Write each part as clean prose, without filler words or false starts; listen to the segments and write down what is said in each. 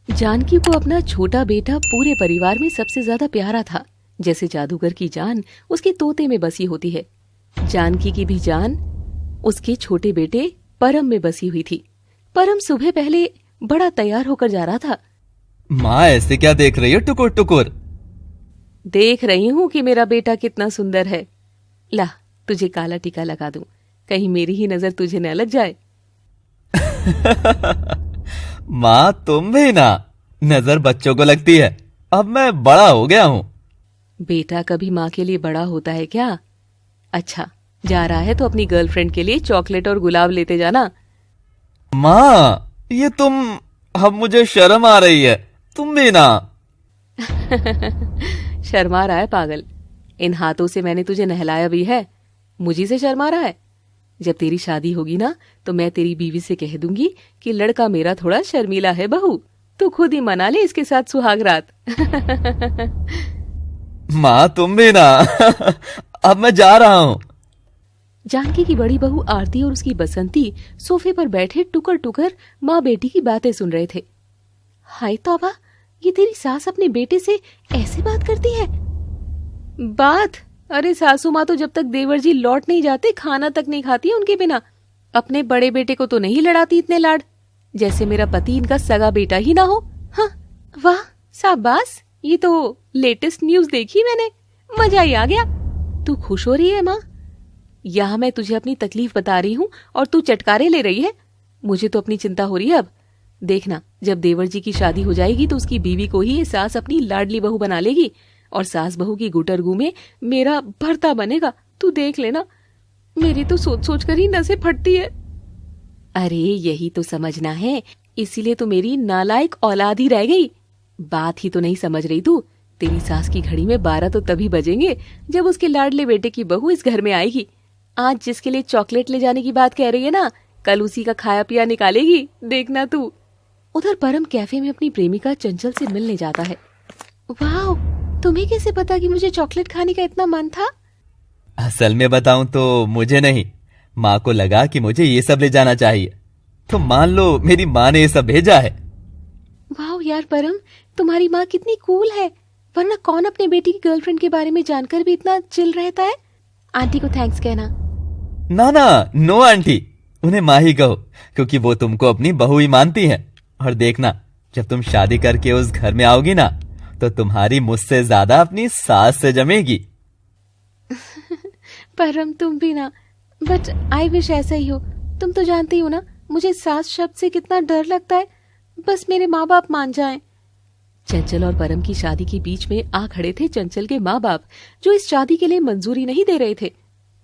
जानकी को अपना छोटा बेटा पूरे परिवार में सबसे ज्यादा प्यारा था। जैसे जादूगर की जान उसके तोते में बसी होती है, जानकी की भी जान उसके छोटे बेटे परम में बसी हुई थी। परम सुबह पहले बड़ा तैयार होकर जा रहा था। माँ ऐसे क्या देख रही हो टुकुर टुकुर? देख रही हूँ कि मेरा बेटा कितना सुंदर है। ला तुझे काला टीका लगा दूं, कहीं मेरी ही नजर तुझे न लग जाए। माँ तुम भी ना, नजर बच्चों को लगती है। अब मैं बड़ा हो गया हूँ। बेटा कभी माँ के लिए बड़ा होता है क्या? अच्छा जा रहा है तो अपनी गर्लफ्रेंड के लिए चॉकलेट और गुलाब लेते जाना। माँ ये तुम, अब मुझे शर्म आ रही है, तुम भी ना। शर्मा रहा है पागल, इन हाथों से मैंने तुझे नहलाया भी है, मुझी से शर्मा रहा है। जब तेरी शादी होगी ना तो मैं तेरी बीवी से कह दूंगी कि लड़का मेरा थोड़ा शर्मीला है बहू, तू खुद ही मना ले इसके साथ सुहाग रात। माँ तुम भी ना। अब मैं जा रहा हूँ। जानकी की बड़ी बहू आरती और उसकी बसंती सोफे पर बैठे टुकर टुकर माँ बेटी की बातें सुन रहे थे। हाय तौबा, ये तेरी सास अपने बेटे से ऐसे बात करती है? बात? अरे सासू माँ तो जब तक देवर जी लौट नहीं जाते खाना तक नहीं खाती है उनके बिना। अपने बड़े बेटे को तो नहीं लड़ाती इतने लाड, जैसे मेरा पति इनका सगा बेटा ही ना हो। हाँ वाह शाबाश, ये तो लेटेस्ट न्यूज देखी मैंने, मजा ही आ गया। तू खुश हो रही है माँ? यहाँ मैं तुझे अपनी तकलीफ बता रही हूँ और तू चटकारे ले रही है। मुझे तो अपनी चिंता हो रही है अब। देखना जब देवर जी की शादी हो जाएगी तो उसकी बीवी को ही ये सास अपनी लाडली बहू बना लेगी और सास बहू की गुटरगू में मेरा भरता बनेगा। तू देख लेना, मेरी तो सोच सोच कर ही नसें फटती है। अरे यही तो समझना है, इसीलिए तो मेरी नालायक औलाद ही रह गई। बात ही तो नहीं समझ रही तू। तेरी सास की घड़ी में 12 तो तभी बजेंगे जब उसके लाडले बेटे की बहू इस घर में आएगी। आज जिसके लिए चॉकलेट ले जाने की बात कह रही है ना, कल उसी का खाया पिया निकालेगी, देखना तू। उधर परम कैफे में अपनी प्रेमिका चंचल से मिलने जाता है। वाह, तुम्हें कैसे पता कि मुझे चॉकलेट खाने का इतना मन था? असल में बताऊं तो मुझे नहीं, माँ को लगा कि मुझे ये सब ले जाना चाहिए, तो मान लो मेरी माँ ने ये सब भेजा है। वाह यार परम, तुम्हारी माँ कितनी कूल है, वरना कौन अपने बेटी की गर्लफ्रेंड के बारे में जानकर भी इतना चिल रहता है। आंटी को थैंक्स कहना। ना ना, नो आंटी, उन्हें माँ ही कहो, क्योंकि वो तुमको अपनी बहू ही मानती है। और देखना जब तुम शादी करके उस घर में आओगी ना तो तुम्हारी मुझसे ज्यादा अपनी सास से जमेगी। परम तुम भी ना, बट आई विश ऐसा ही हो। तुम तो जानती हो ना मुझे सास शब्द से कितना डर लगता है, बस मेरे माँ बाप मान जाएं। चंचल और परम की शादी के बीच में आ खड़े थे चंचल के माँ बाप, जो इस शादी के लिए मंजूरी नहीं दे रहे थे।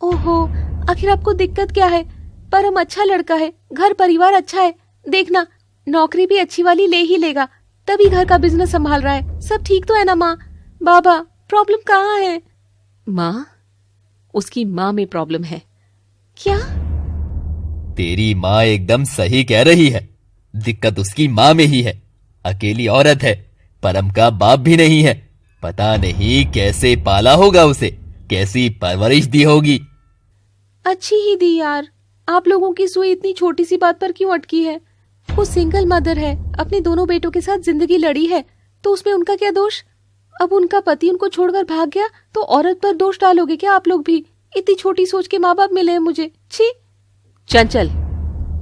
ओहो, आखिर आपको दिक्कत क्या है? परम अच्छा लड़का है, घर परिवार अच्छा है, देखना नौकरी भी अच्छी वाली ले ही लेगा, तभी घर का बिजनेस संभाल रहा है। सब ठीक तो है ना माँ बाबा? प्रॉब्लम कहाँ है? माँ, उसकी माँ में प्रॉब्लम है। क्या? तेरी माँ एकदम सही कह रही है, दिक्कत उसकी माँ में ही है। अकेली औरत है, परम का बाप भी नहीं है, पता नहीं कैसे पाला होगा उसे, कैसी परवरिश दी होगी। अच्छी ही दी यार, आप लोगों की सुई इतनी छोटी सी बात पर क्यों अटकी है? वो सिंगल मदर है, अपने दोनों बेटों के साथ जिंदगी लड़ी है, तो उसमें उनका क्या दोष? अब उनका पति उनको छोड़कर भाग गया तो औरत पर दोष डालोगे क्या आप लोग भी? इतनी छोटी सोच के माँ बाप मिले हैं मुझे, छी। चंचल,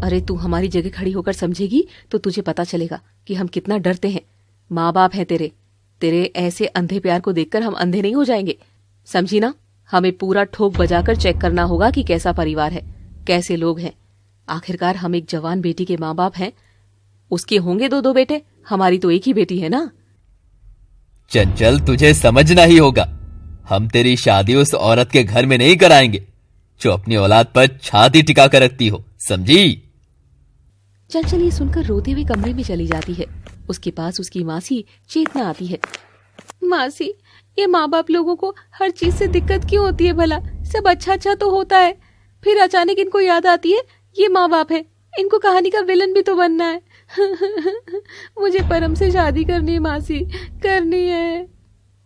अरे तू हमारी जगह खड़ी होकर समझेगी तो तुझे पता चलेगा कि हम कितना डरते हैं। माँ बाप हैं तेरे ऐसे अंधे प्यार को देखकर हम अंधे नहीं हो जाएंगे, समझी ना? हमें पूरा ठोक बजाकर चेक करना होगा कि कैसा परिवार है, कैसे लोग हैं। आखिरकार हम एक जवान बेटी के माँ बाप हैं, उसके होंगे 2-2 बेटे, हमारी तो एक ही बेटी है ना। चंचल तुझे समझना ही होगा, हम तेरी शादी उस औरत के घर में नहीं कराएंगे जो अपनी औलाद पर छाती टिका कर रखती हो, समझी? चंचल ये सुनकर रोते हुए कमरे में चली जाती है। उसके पास उसकी मासी चेतना आती है। मासी, ये माँ बाप लोगों को हर चीज से दिक्कत क्यों होती है भला? सब अच्छा अच्छा तो होता है, फिर अचानक इनको याद आती है ये माँ बाप है, इनको कहानी का विलन भी तो बनना है। मुझे परम से शादी करनी है मासी, करनी है।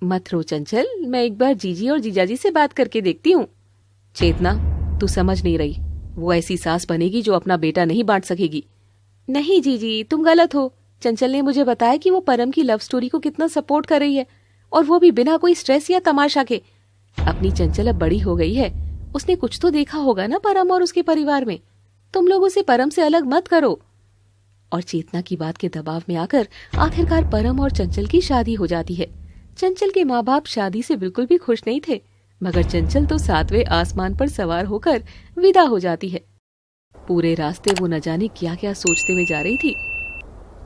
मत रो चंचल, मैं एक बार जीजी और जीजाजी से बात करके देखती हूँ। चेतना, तू समझ नहीं रही, वो ऐसी सास बनेगी जो अपना बेटा नहीं बांट सकेगी। नहीं जीजी, तुम गलत हो, चंचल ने मुझे बताया कि वो परम की लव स्टोरी को कितना सपोर्ट कर रही है, और वो भी बिना कोई स्ट्रेस या तमाशा के। अपनी चंचल अब बड़ी हो गई है, उसने कुछ तो देखा होगा ना परम और उसके परिवार में। तुम लोग उसे परम से अलग मत करो। और चेतना की बात के दबाव में आकर आखिरकार परम और चंचल की शादी हो जाती है। चंचल के माँ बाप शादी से बिल्कुल भी खुश नहीं थे, मगर चंचल तो 7वें आसमान पर सवार होकर विदा हो जाती है। पूरे रास्ते वो न जाने क्या क्या सोचते हुए जा रही थी।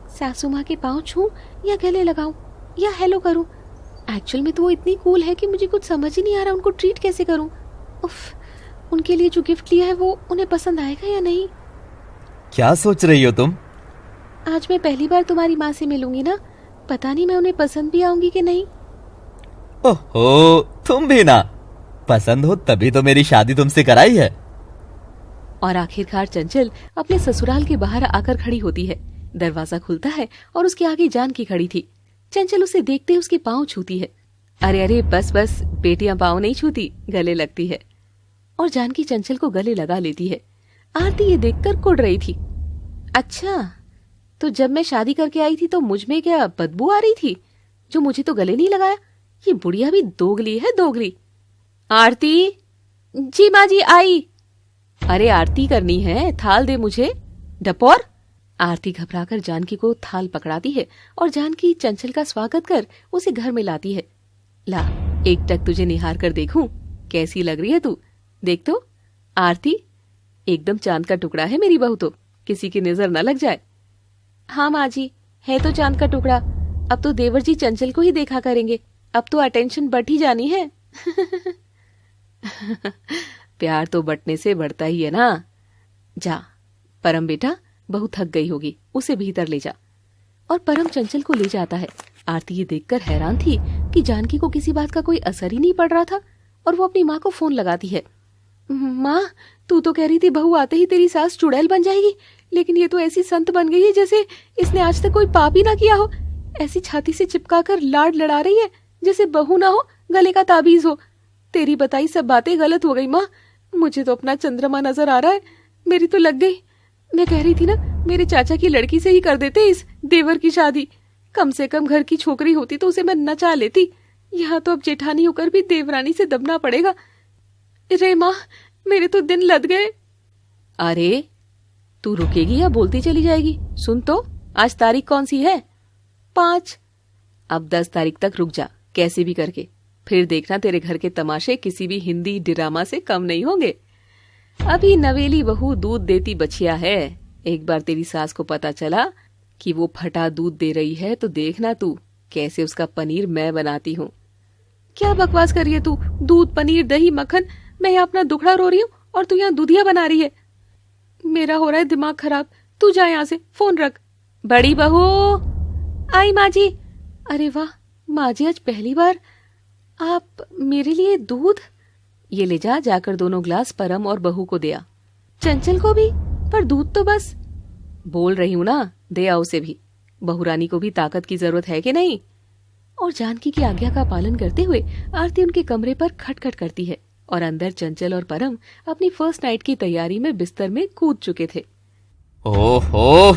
सासू माँ के पाँव छूं या गले लगाऊं या हेलो करूं। एक्चुअल में तो वो इतनी कूल है कि मुझे कुछ समझ ही नहीं आ रहा उनको ट्रीट कैसे करूं। उफ, उनके लिए जो गिफ्ट लिया है वो उन्हें पसंद आएगा या नहीं। क्या सोच रही हो तुम? आज मैं पहली बार तुम्हारी माँ से मिलूंगी ना, पता नहीं मैं उन्हें पसंद भी आऊंगी कि नहीं। ओहो, तुम भी ना। पसंद हो तभी तो मेरी शादी तुमसे कराई है। और आखिरकार चंचल अपने ससुराल के बाहर आकर खड़ी होती है। दरवाजा खुलता है और उसके आगे जानकी खड़ी थी। चंचल उसे देखते ही उसके पाँव छूती है। अरे अरे बस बस, बेटियां पाँव नहीं छूती, गले लगती है। और जानकी चंचल को गले लगा लेती है। आरती ये देखकर कुड़ रही थी। अच्छा, तो जब मैं शादी करके आई थी तो मुझ में क्या बदबू आ रही थी, जो मुझे तो गले नहीं लगाया। ये बुढ़िया भी दोगली है, दोगली। आरती। जी माँ जी, आई। अरे आरती करनी है, थाल दे मुझे, डपोर। आरती घबराकर जानकी को थाल पकड़ाती है और जानकी चंचल का स्वागत कर उसे घर में लाती है। ला, एक टक तुझे निहार कर देखूं, कैसी लग रही है तू, देख तो। आरती, एकदम चांद का टुकड़ा है मेरी बहू तो, किसी की नजर न लग जाए। हाँ माँ जी, है तो चांद का टुकड़ा। अब तो देवर जी चंचल को ही देखा करेंगे, अब तो अटेंशन बढ़ ही जानी है। प्यार तो बंटने से बढ़ता ही है ना। जा परम बेटा, बहू थक गई होगी, उसे भीतर ले जा। और परम चंचल को ले जाता है। आरती ये देखकर हैरान थी कि जानकी को किसी बात का कोई असर ही नहीं पड़ रहा था, और वो अपनी माँ को फोन लगाती है। माँ, तू तो कह रही थी बहू आते ही तेरी सास चुड़ैल बन जाएगी, लेकिन ये तो ऐसी संत बन गई है जैसे इसने आज तक कोई पाप ही ना किया हो। ऐसी छाती से चिपका कर लाड लड़ा रही है जैसे बहू ना हो, गले का ताबीज हो। तेरी बताई सब बातें गलत हो गई माँ, मुझे तो अपना चंद्रमा नजर आ रहा है। मेरी तो लग गई। मैं कह रही थी ना, मेरे चाचा की लड़की से ही कर देते इस देवर की शादी। कम से कम घर की छोकरी होती तो उसे मैं नचा लेती। यहाँ तो अब जेठानी होकर भी देवरानी से दबना पड़ेगा। रे माँ, मेरे तो दिन लद गए। अरे तू रुकेगी या बोलती चली जाएगी? सुन तो, आज तारीख कौन सी है? 5। अब 10 तारीख तक रुक जा, कैसे भी करके। फिर देखना तेरे घर के तमाशे किसी भी हिंदी ड्रामा से कम नहीं होंगे। अभी नवेली बहू दूध देती बछिया है। एक बार तेरी सास को पता चला कि वो फटा दूध दे रही है तो देखना तू कैसे उसका पनीर मैं बनाती हूँ। क्या बकवास कर रही है तू? दूध, पनीर, दही, मक्खन। मैं यहाँ अपना दुखड़ा रो रही हूँ और तू यहाँ दूधिया बना रही है। मेरा हो रहा है दिमाग खराब। तू जा यहाँ से, फोन रख। बड़ी बहू। आई माँ जी। अरे वाह माँ जी, आज पहली बार आप मेरे लिए दूध। ये ले जा, जाकर दोनों ग्लास परम और बहू को दिया। चंचल को भी, पर दूध तो बस। बोल रही हूं ना, दे आओ उसे भी। बहुरानी को भी ताकत की जरूरत है कि नहीं। और जानकी की आज्ञा का पालन करते हुए आरती उनके कमरे पर खटखट करती है और अंदर चंचल और परम अपनी फर्स्ट नाइट की तैयारी में बिस्तर में कूद चुके थे। ओहो,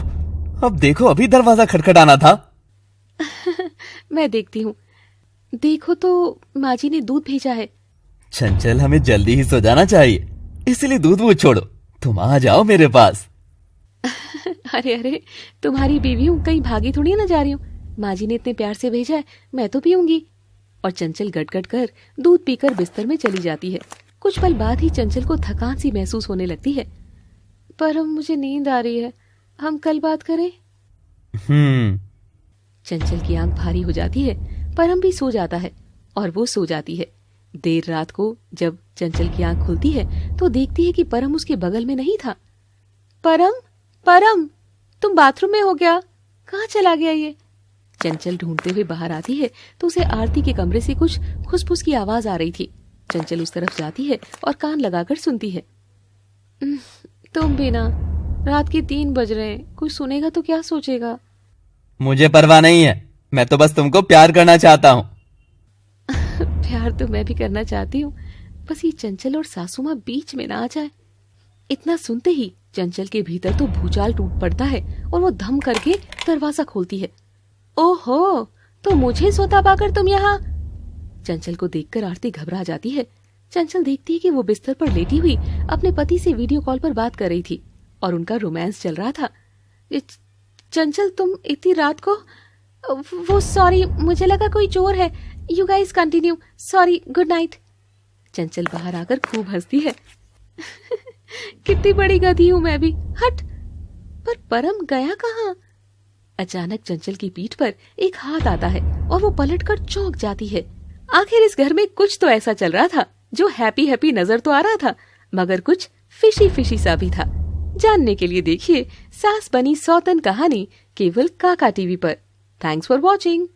अब देखो, अभी दरवाजा खटखटाना था। मैं देखती हूँ। देखो तो माँ जी ने दूध भेजा है। चंचल, हमें जल्दी ही सो जाना चाहिए, इसलिए दूध वो छोड़ो, तुम आ जाओ मेरे पास। अरे अरे, तुम्हारी बीवी हूँ, कहीं भागी थोड़ी ना जा रही हूँ। माँ जी ने इतने प्यार से भेजा है, मैं तो पीऊंगी। और चंचल गटगट कर दूध पीकर बिस्तर में चली जाती है। कुछ पल बाद ही चंचल को थकान सी महसूस होने लगती है। पर मुझे नींद आ रही है, हम कल बात करें। चंचल की आंख भारी हो जाती है। परम भी सो जाता है और वो सो जाती है। देर रात को जब चंचल की आंख खुलती है तो देखती है कि परम उसके बगल में नहीं था। परम, परम, तुम बाथरूम में हो क्या? कहाँ चला गया ये? चंचल ढूंढते हुए बाहर आती है तो उसे आरती के कमरे से कुछ खुसफुस की आवाज आ रही थी। चंचल उस तरफ जाती है और कान लगाकर सुनती है। तुम भी ना, रात के 3 बज रहे हैं, कोई सुनेगा तो क्या सोचेगा? मुझे परवाह नहीं है, मैं तो बस तुमको प्यार करना चाहता हूँ। प्यार तो मैं भी करना चाहती हूँ, बस ये चंचल और सासू माँ बीच में ना आ जाए। इतना सुनते ही चंचल के भीतर तो भूचाल टूट पड़ता है और वो धम करके दरवाजा खोलती है। ओहो, तो मुझे सोता पाकर तुम यहाँ। चंचल को देखकर आरती घबरा जाती है। चंचल देखती है कि वो बिस्तर पर लेटी हुई अपने पति से वीडियो कॉल पर बात कर रही थी और उनका रोमांस चल रहा था। चंचल, तुम इतनी रात को? वो सॉरी, मुझे लगा कोई चोर है। You guys continue. Sorry, good night. चंचल बाहर आकर खूब हंसती है। कितनी बड़ी गधी हूं मैं भी, हट। पर परम गया कहाँ? अचानक चंचल की पीठ पर एक हाथ आता है और वो पलटकर चौंक जाती है। आखिर इस घर में कुछ तो ऐसा चल रहा था जो हैप्पी हैप्पी नजर तो आ रहा था, मगर कुछ फिशी फिशी सा भी था। जानने के लिए देखिए सास बनी सौतन कहानी केवल काका टीवी पर। Thanks for watching.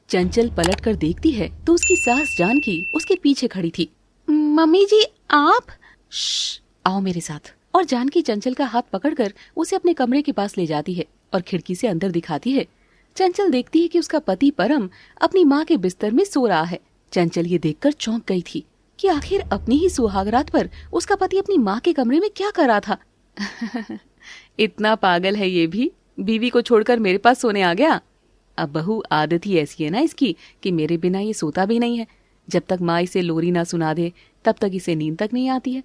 चंचल पलट कर देखती है तो उसकी सास जानकी उसके पीछे खड़ी थी। मम्मी जी, आप? श्श, आओ मेरे साथ। और जानकी चंचल का हाथ पकड़कर उसे अपने कमरे के पास ले जाती है और खिड़की से अंदर दिखाती है। चंचल देखती है कि उसका पति परम अपनी माँ के बिस्तर में सो रहा है। चंचल ये देखकर चौंक गई थी कि आखिर अपनी ही सुहागरात पर उसका पति अपनी माँ के कमरे में क्या कर रहा था। इतना पागल है ये भी, बीवी को छोड़कर मेरे पास सोने आ गया। अब बहू आदत ही ऐसी है ना इसकी कि मेरे बिना ये सोता भी नहीं है। जब तक माँ इसे लोरी ना सुना दे तब तक इसे नींद तक नहीं आती है।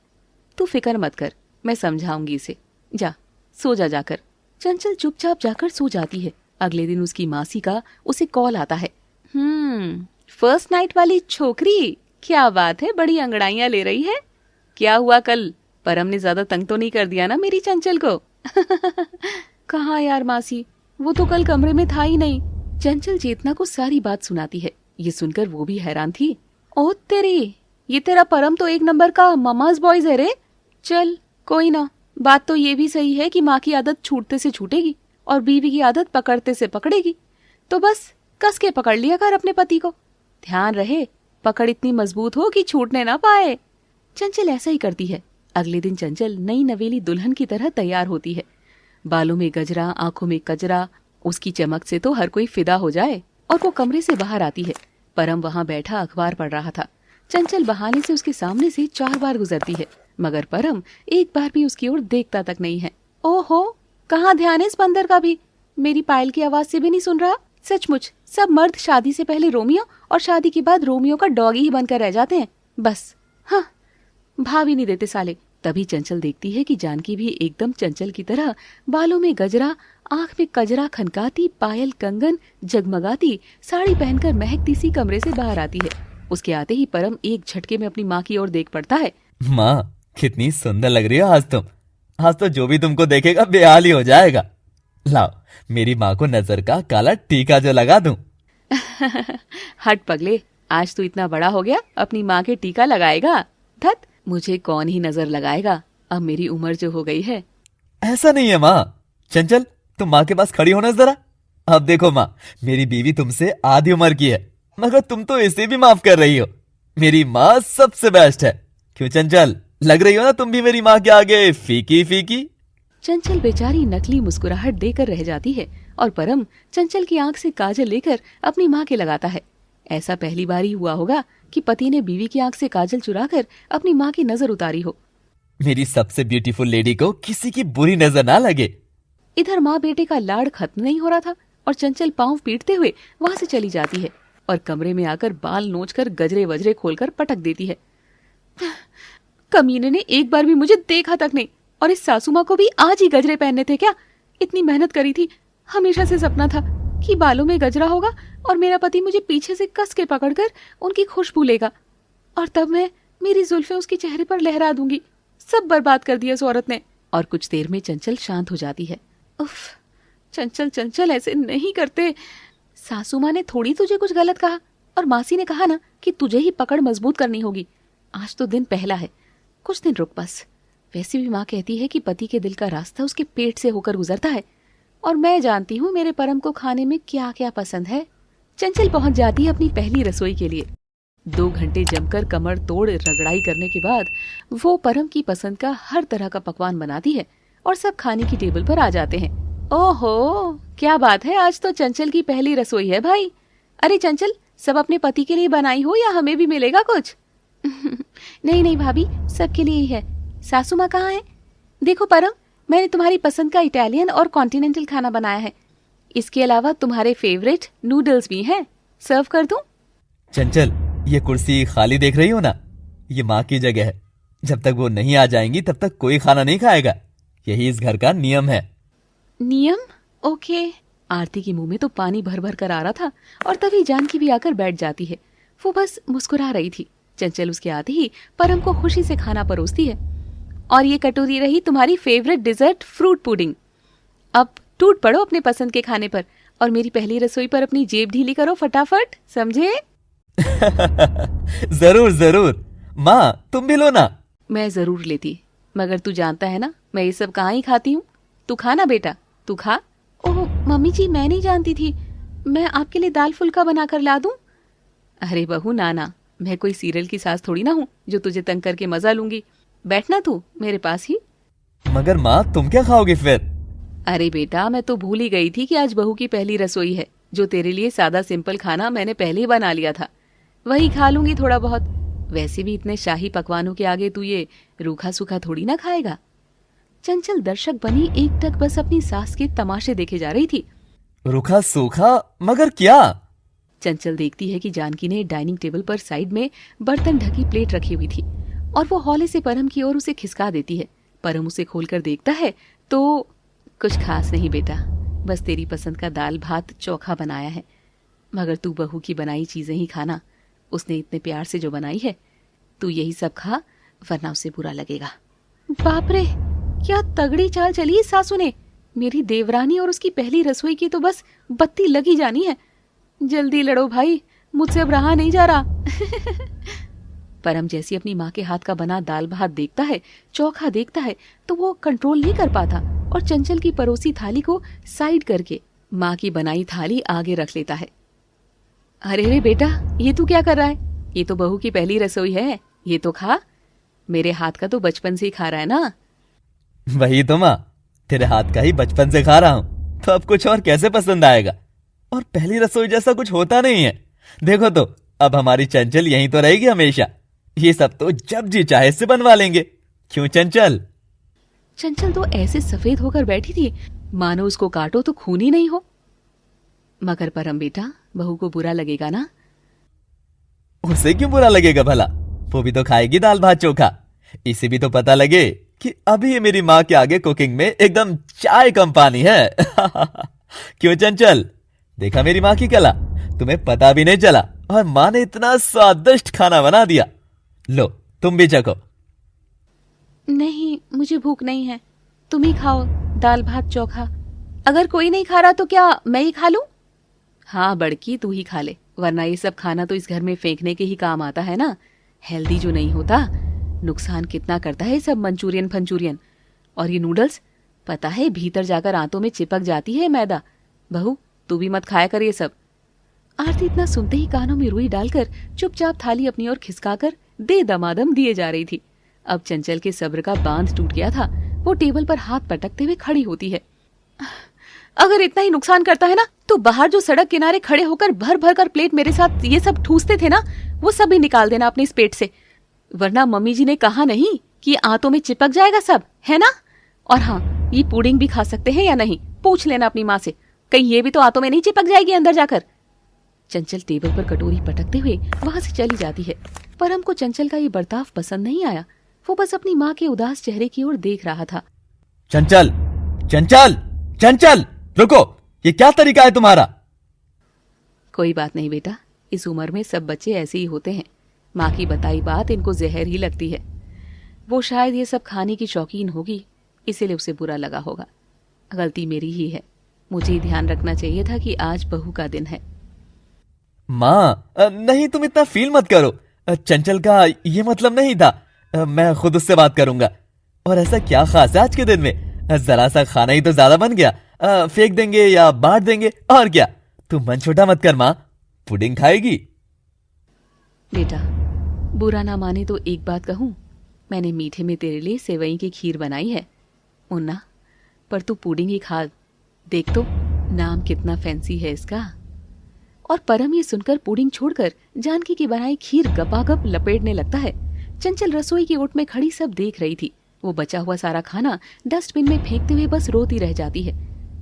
तू फिक्र मत कर, मैं समझाऊंगी इसे। जा, सो जा जाकर। चंचल चुपचाप जाकर सो जाती है। अगले दिन उसकी मासी का उसे कॉल आता है। फर्स्ट नाइट वाली छोकरी, क्या बात है, बड़ी अंगड़ाइयां ले रही है। क्या हुआ कल? परम ने ज्यादा तंग तो नहीं कर दिया ना मेरी चंचल को? कहाँ यार मासी, वो तो कल कमरे में था ही नहीं। चंचल चेतना को सारी बात सुनाती है। ये सुनकर वो भी हैरान थी। ओह तेरी, ये तेरा परम तो एक नंबर का ममाज बॉयज है रे। चल कोई ना, बात तो ये भी सही है कि माँ की आदत छूटते से छूटेगी और बीवी की आदत पकड़ते से पकड़ेगी। तो बस कस के पकड़ लिया कर अपने पति को। ध्यान रहे, पकड़ इतनी मजबूत हो कि छूटने ना पाए। चंचल ऐसा ही करती है। अगले दिन चंचल नई नवेली दुल्हन की तरह तैयार होती है। बालों में गजरा, आंखों में कजरा। उसकी चमक से तो हर कोई फिदा हो जाए। और वो कमरे से बाहर आती है। परम वहां बैठा अखबार पढ़ रहा था। चंचल बहाने से उसके सामने से 4 बार गुजरती है, मगर परम एक बार भी उसकी ओर देखता तक नहीं है। ओहो, कहाँ ध्यान है इस बंदर का भी? मेरी पायल की आवाज से भी नहीं सुन रहा। सचमुच सब मर्द शादी से पहले रोमियो और शादी के बाद रोमियो का डॉगी ही बनकर रह जाते हैं बस। हाँ, भाव ही नहीं देते साले। तभी चंचल देखती है कि जानकी भी एकदम चंचल की तरह बालों में गजरा, आंख में कजरा खनकाती, पायल कंगन जगमगाती साड़ी पहनकर महकती सी कमरे से बाहर आती है। उसके आते ही परम एक झटके में अपनी माँ की ओर देख पड़ता है। माँ, कितनी सुंदर लग रही हो आज तुम। आज तो जो भी तुमको देखेगा बेहाल ही हो जाएगा। लाओ, मेरी माँ को नजर का काला टीका जो लगा दूं। हट पगले, आज तू इतना बड़ा हो गया अपनी माँ के टीका लगाएगा? धत, मुझे कौन ही नजर लगाएगा, अब मेरी उम्र जो हो गई है। ऐसा नहीं है माँ। चंचल, तुम माँ के पास खड़ी होना जरा। अब देखो माँ, मेरी बीवी तुमसे आधी उम्र की है, मगर तुम तो इसे भी माफ कर रही हो। मेरी माँ सबसे बेस्ट है। क्यों चंचल, लग रही हो ना तुम भी मेरी माँ के आगे फीकी फीकी। चंचल बेचारी नकली मुस्कुराहट देकर रह जाती है और परम चंचल की आंख से काजल लेकर अपनी माँ के लगाता है। ऐसा पहली बार ही हुआ होगा कि पति ने बीवी की आंख से काजल चुराकर अपनी माँ की नजर उतारी हो। मेरी सबसे ब्यूटीफुल लेडी को किसी की बुरी नजर ना लगे। इधर माँ बेटे का लाड़ खत्म नहीं हो रहा था और चंचल पांव पीटते हुए वहां से चली जाती है और कमरे में आकर बाल नोचकर गजरे वजरे खोलकर पटक देती है। कमीने ने एक बार भी मुझे देखा तक नहीं, और इस सासू माँ को भी आज ही गजरे पहनने थे क्या? इतनी मेहनत करी थी, हमेशा से सपना था कि बालों में गजरा होगा और मेरा पति मुझे पीछे से कस के पकड़कर उनकी खुशबू लेगा और तब मैं मेरी जुल्फें उसके चेहरे पर लहरा दूंगी। सब बर्बाद कर दिया इस औरत ने। और कुछ देर में चंचल शांत हो जाती है। उफ, चंचल चंचल ऐसे नहीं करते। सासू माँ ने थोड़ी तुझे कुछ गलत कहा, और मासी ने कहा ना कि तुझे ही पकड़ मजबूत करनी होगी। आज तो दिन पहला है, कुछ दिन रुक बस। वैसे भी माँ कहती है कि पति के दिल का रास्ता उसके पेट से होकर गुजरता है, और मैं जानती हूँ मेरे परम को खाने में क्या क्या पसंद है। चंचल पहुंच जाती है अपनी पहली रसोई के लिए। 2 घंटे जमकर कमर तोड़ रगड़ाई करने के बाद वो परम की पसंद का हर तरह का पकवान बनाती है और सब खाने की टेबल पर आ जाते हैं। ओहो, क्या बात है, आज तो चंचल की पहली रसोई है भाई। अरे चंचल, सब अपने पति के लिए बनाई हो या हमें भी मिलेगा कुछ? नहीं नहीं भाभी, सबके लिए ही है। सासू माँ कहाँ है? देखो परम, मैंने तुम्हारी पसंद का इटालियन और कॉन्टिनेंटल खाना बनाया है। इसके अलावा तुम्हारे फेवरेट नूडल्स भी हैं। सर्व कर दूं? चंचल, ये कुर्सी खाली देख रही हो ना? ये माँ की जगह है। जब तक वो नहीं आ जाएंगी तब तक कोई खाना नहीं खाएगा। यही इस घर का नियम है। नियम? ओके। आरती के मुंह में तो पानी भर भर कर आ रहा था और तभी जानकी भी आकर बैठ जाती है। वो बस मुस्कुरा रही थी। चंचल उसके आते ही परम को खुशी से खाना परोसती है। और ये कटोरी रही तुम्हारी फेवरेट डिजर्ट फ्रूट पुडिंग। अब टूट पड़ो अपने पसंद के खाने पर और मेरी पहली रसोई पर अपनी जेब ढीली करो फटाफट, समझे? जरूर जरूर। माँ, तुम भी लो ना। मैं जरूर लेती, मगर तू जानता है ना मैं ये सब कहाँ ही खाती हूँ। तू खा ना बेटा, तू खा। ओह मम्मी जी, मैं नहीं जानती थी। मैं आपके लिए दाल फुल्का बना कर ला दूं? अरे बहू, ना, मैं कोई सीरियल की सास थोड़ी ना हूँ जो तुझे तंग करके मजा लूंगी। बैठना तू मेरे पास ही। मगर माँ, तुम क्या खाओगे फिर? अरे बेटा, मैं तो भूल ही गई थी कि आज बहू की पहली रसोई है। जो तेरे लिए सादा सिंपल खाना मैंने पहले ही बना लिया था, वही खा लूंगी थोड़ा बहुत। वैसे भी इतने शाही पकवानों के आगे तू ये रूखा सूखा थोड़ी ना खाएगा। चंचल दर्शक बनी एकटक बस अपनी सास के तमाशे देखे जा रही थी। रूखा सूखा? मगर क्या? चंचल देखती है कि जानकी ने डाइनिंग टेबल पर साइड में बर्तन ढकी प्लेट रखी हुई थी और वो हौले से परम की ओर उसे खिसका देती है। परम उसे खोलकर देखता है तो कुछ खास नहीं बेटा, बस तेरी पसंद का दाल भात चोखा बनाया है। मगर तू बहू की बनाई चीजें ही खाना, उसने इतने प्यार से जो बनाई है। तू यही सब खा, वरना उसे बुरा लगेगा। बाप रे, क्या तगड़ी चाल चली इस सासू ने। मेरी देवरानी और उसकी पहली रसोई की तो बस बत्ती लगी जानी है। जल्दी लड़ो भाई, मुझसे अब रहा नहीं जा रहा। परम जैसी अपनी माँ के हाथ का बना दाल भात देखता है, चोखा देखता है, तो वो कंट्रोल नहीं कर पाता और चंचल की परोसी थाली को साइड करके माँ की बनाई थाली आगे रख लेता है। अरे रे बेटा, ये तू क्या कर रहा है? ये तो बहू की पहली रसोई है, ये तो खा। मेरे हाथ का तो बचपन से ही खा रहा है ना। वही तो माँ, तेरे हाथ का ही बचपन से खा रहा हूँ, तो अब कुछ और कैसे पसंद आएगा? और पहली रसोई जैसा कुछ होता नहीं है। देखो तो, अब हमारी चंचल यहीं तो रहेगी हमेशा। ये सब तो जब जी चाहे से बनवा लेंगे। क्यों चंचल? चंचल तो ऐसे सफेद होकर बैठी थी मानो उसको काटो तो खून ही नहीं हो। मगर परम बेटा, बहू को बुरा लगेगा ना? उसे क्यों बुरा लगेगा भला? वो भी तो खाएगी दाल भात चोखा। इसे भी तो पता लगे कि अभी ये मेरी माँ के आगे कुकिंग में एकदम चाय कम पानी है। क्यों चंचल? देखा मेरी माँ की कला? तुम्हें पता भी नहीं चला और माँ ने इतना स्वादिष्ट खाना बना दिया। लो, तुम भी चखो। नहीं, मुझे भूख नहीं है। तुम ही खाओ दाल भात चोखा। अगर कोई नहीं खा रहा तो क्या मैं ही खा लूं? हाँ बड़की, तू ही खा ले, वरना ये सब खाना तो इस घर में फेंकने के ही काम आता है ना। हेल्दी जो नहीं होता, नुकसान कितना करता है सब मंचूरियन फंचूरियन। और ये नूडल्स, पता है भीतर जाकर आंतों में चिपक जाती है मैदा। बहू, तू भी मत खाया कर ये सब। आरती इतना सुनते ही कानों में रुई डालकर चुपचाप थाली अपनी ओर खिसकाकर दे दमादम दिए जा रही थी। अब चंचल के सब्र का बांध टूट गया था। वो टेबल पर हाथ पटकते हुए खड़ी होती है। अगर इतना ही नुकसान करता है ना, तो बाहर जो सड़क किनारे खड़े होकर भर भर कर प्लेट मेरे साथ ये सब ठूसते थे ना, वो सब भी निकाल देना अपने इस पेट से। वरना मम्मी जी ने कहा नहीं कि आंतों में चिपक जाएगा सब, है ना? और हाँ, ये पुडिंग भी खा सकते हैं या नहीं, पूछ लेना अपनी माँ से। कहीं ये भी तो आंतों में नहीं चिपक जाएगी अंदर जाकर। चंचल टेबल पर कटोरी पटकते हुए वहां से चली जाती है। परम को चंचल का ये बर्ताव पसंद नहीं आया। वो बस अपनी माँ के उदास चेहरे की ओर देख रहा था। चंचल, चंचल, चंचल, रुको! ये क्या तरीका है तुम्हारा? कोई बात नहीं बेटा, इस उम्र में सब बच्चे ऐसे ही होते हैं। माँ की बताई बात इनको जहर ही लगती है। वो शायद ये सब खाने की शौकीन होगी, इसीलिए उसे बुरा लगा होगा। गलती मेरी ही है, मुझे ही ध्यान रखना चाहिए था कि आज बहू का दिन है। माँ, नहीं, तुम इतना फील मत करो। चंचल का ये मतलब नहीं था। मैं खुद उससे बात करूंगा। और ऐसा क्या खास है आज के दिन में? जरा सा खाना ही तो ज्यादा बन गया। फेंक देंगे या बांट देंगे, और क्या। तुम मन छोटा मत कर माँ, पुडिंग खाएगी। बेटा, बुरा ना माने तो एक बात कहूं, मैंने मीठे में तेरे लिए सेवई की खीर बनाई है मुन्ना, पर तू पुडिंग ही खा। देख तो, नाम कितना फैंसी है इसका। और परम ये सुनकर पुडिंग छोड़कर जानकी की बनाई खीर गपागप लपेटने लगता है। चंचल रसोई की ओट में खड़ी सब देख रही थी। वो बचा हुआ सारा खाना डस्टबिन में फेंकते हुए बस रोती रह जाती है।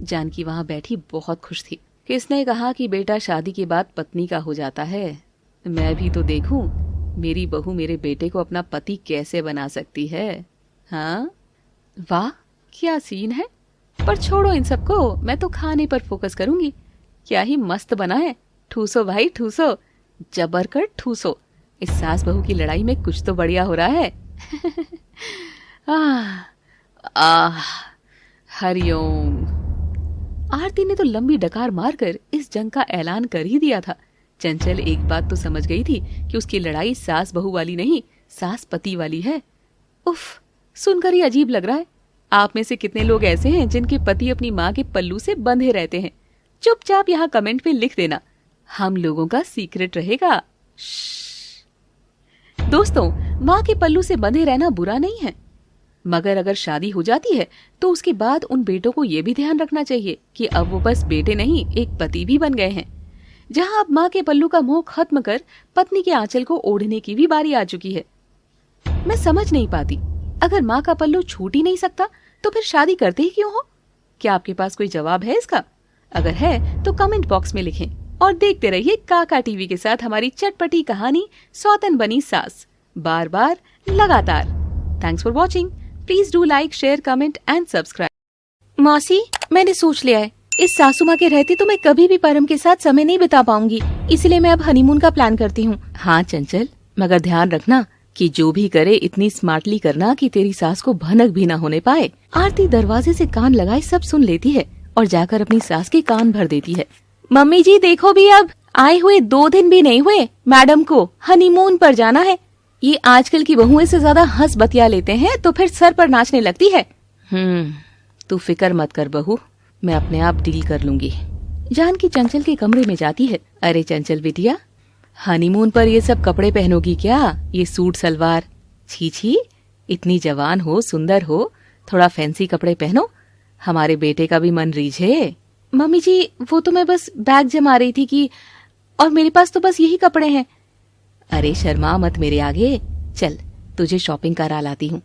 जानकी वहाँ बैठी बहुत खुश थी। किसने कहा कि बेटा शादी के बाद पत्नी का हो जाता है? मैं भी तो देखूं मेरी बहू मेरे बेटे को अपना पति कैसे बना सकती है। हाँ, वाह क्या सीन है। पर छोड़ो इन सबको, मैं तो खाने पर फोकस करूंगी। क्या ही मस्त बना है। ठूसो भाई ठूसो, जबर कर ठूसो। इस सास बहू की लड़ाई में कुछ तो बढ़िया हो रहा है। हरिओम। आरती ने तो लंबी डकार मारकर इस जंग का ऐलान कर ही दिया था। चंचल एक बात तो समझ गई थी कि उसकी लड़ाई सास बहू वाली नहीं, सास पति वाली है। उफ, सुनकर ही अजीब लग रहा है। आप में से कितने लोग ऐसे हैं जिनके पति अपनी माँ के पल्लू से बंधे रहते हैं? चुपचाप यहाँ कमेंट में लिख देना, हम लोगों का सीक्रेट रहेगा। दोस्तों, माँ के पल्लू से बंधे रहना बुरा नहीं है, मगर अगर शादी हो जाती है तो उसके बाद उन बेटों को ये भी ध्यान रखना चाहिए कि अब वो बस बेटे नहीं, एक पति भी बन गए हैं। जहाँ अब माँ के पल्लू का मोह खत्म कर पत्नी के आंचल को ओढ़ने की भी बारी आ चुकी है। मैं समझ नहीं पाती, अगर माँ का पल्लू छूट ही नहीं सकता तो फिर शादी करते ही क्यों हो? क्या आपके पास कोई जवाब है इसका? अगर है तो कमेंट बॉक्स में लिखें और देखते रहिए काका टीवी के साथ हमारी चटपटी कहानी सौतन बनी सास, बार बार लगातार। Thanks for watching. Please do like, share, comment and subscribe. मौसी, मैंने सोच लिया है, इस सासू माँ के रहते तो मैं कभी भी परम के साथ समय नहीं बिता पाऊंगी, इसलिए मैं अब हनीमून का प्लान करती हूँ। हाँ चंचल, मगर ध्यान रखना कि जो भी करे इतनी स्मार्टली करना कि तेरी सास को भनक भी न होने पाए। आरती दरवाजे से कान लगाए सब सुन लेती है और जाकर अपनी सास के कान भर देती है। मम्मी जी देखो भी, अब आए हुए 2 दिन भी नहीं हुए, मैडम को हनीमून पर जाना है। ये आजकल की बहुएं से ज्यादा हंस बतिया लेते हैं तो फिर सर पर नाचने लगती है। तू फिक्र मत कर बहू, मैं अपने आप डील कर लूंगी। जानकी चंचल के कमरे में जाती है। अरे चंचल बिटिया, हनीमून पर ये सब कपड़े पहनोगी क्या? ये सूट सलवार? छी छी, इतनी जवान हो, सुंदर हो, थोड़ा फैंसी कपड़े पहनो, हमारे बेटे का भी मन रीझे। मम्मी जी वो तो मैं बस बैग जमा रही थी कि, और मेरे पास तो बस यही कपड़े हैं। अरे शर्मा मत मेरे आगे, चल तुझे शॉपिंग करा लाती हूँ।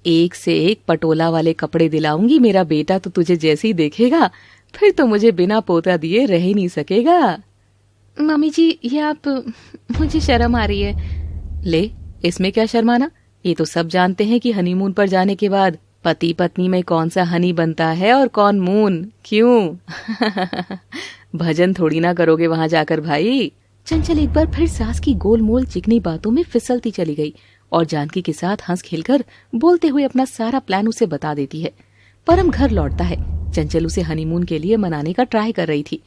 एक से एक पटोला वाले कपड़े दिलाऊंगी। मेरा बेटा तो तुझे जैसे ही देखेगा फिर तो मुझे बिना पोता दिए रह ही नहीं सकेगा। मम्मी जी ये आप, मुझे शर्म आ रही है। ले, इसमें क्या शर्माना, ये तो सब जानते हैं कि हनीमून पर जाने के बाद पति पत्नी में कौन सा हनी बनता है और कौन मून। क्यों? भजन थोड़ी ना करोगे वहां जाकर भाई। चंचल एक बार फिर सास की गोलमोल चिकनी बातों में फिसलती चली गई और जानकी के साथ हंस खेलकर बोलते हुए अपना सारा प्लान उसे बता देती है। परम घर लौटता है। चंचल उसे हनीमून के लिए मनाने का ट्राई कर रही थी।